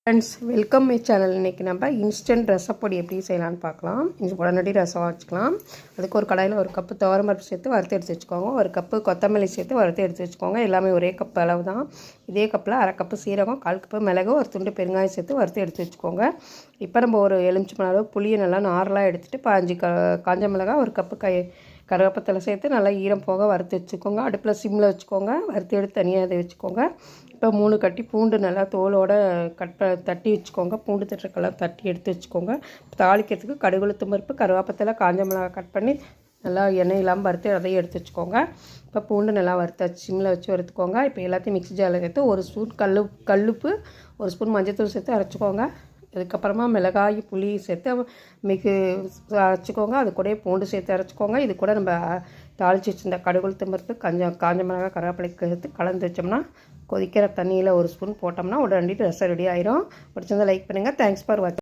Friends welcome my channel. இன்றைக்கி நம்ம instant ரசப்பொடி எப்படி செய்யலான்னு பார்க்கலாம். உடனடி ரசம் வச்சுக்கலாம். அதுக்கு ஒரு கடாயில் ஒரு கப்பு துவரம்பருப்பு சேர்த்து வறுத்து எடுத்து வச்சுக்கோங்க. ஒரு கப்பு கொத்தமல்லி சேர்த்து வறுத்து எடுத்து வச்சுக்கோங்க. எல்லாமே ஒரே கப் அளவு தான். இதே கப்பில் அரை கப்பு சீரகம், 1/4 கப்பு மிளகு, ஒரு துண்டு பெருங்காயம் சேர்த்து வறுத்து எடுத்து வச்சுக்கோங்க. இப்போ நம்ம ஒரு எலுமிச்சம்பழம் அளவு புளியை நல்லா நார்லாம் எடுத்துகிட்டு 5 காஞ்ச மிளகாய், ஒரு கப்பு கருவேப்பத்தலை சேர்த்து நல்லா ஈரம் போக வறுத்து வச்சுக்கோங்க. அடுப்பில் சிம்மில் வச்சுக்கோங்க. வறுத்து எடுத்து தனியாக இதை வச்சுக்கோங்க. இப்போ 3 கட்டி பூண்டு நல்லா தோலோட தட்டி வச்சுக்கோங்க. பூண்டு தட்டுறக்கெல்லாம் தட்டி எடுத்து வச்சுக்கோங்க. தாளிக்கிறதுக்கு கடுகு, உளுத்தம் பருப்பு, கருவேப்பத்தலை, காஞ்ச மிளகாய் கட் பண்ணி நல்லா எண்ணெய் இல்லாமல் வறுத்து அதையும் எடுத்து வச்சுக்கோங்க. இப்போ பூண்டு நல்லா வறுத்தாச்சு, சிம்மில் வச்சு வறுத்துக்கோங்க. இப்போ எல்லாத்தையும் மிக்ஸி ஜாரில் சேர்த்து ஒரு ஸ்பூன் கல்லுப்பு, ஒரு ஸ்பூன் மஞ்சள்தூள் சேர்த்து அரைச்சிக்கோங்க. அதுக்கப்புறமா மிளகாய், புளி சேர்த்து அரைச்சிக்கோங்க. அது கூட பூண்டு சேர்த்து அரைச்சிக்கோங்க. இது கூட நம்ம தாளித்து வச்சுருந்த கடுகு, உளுத்தம் பருப்பு, காஞ்ச மிளகாய், கருவேப்பிலை சேர்த்து கலந்து வச்சோம்னா கொதிக்கிற தண்ணியில் ஒரு ஸ்பூன் போட்டோம்னா உடனடி ரசம் ரெடி ஆயிரும். பிடிச்சிருந்தா லைக் பண்ணுங்கள். தேங்க்ஸ் ஃபார் வாட்சிங்.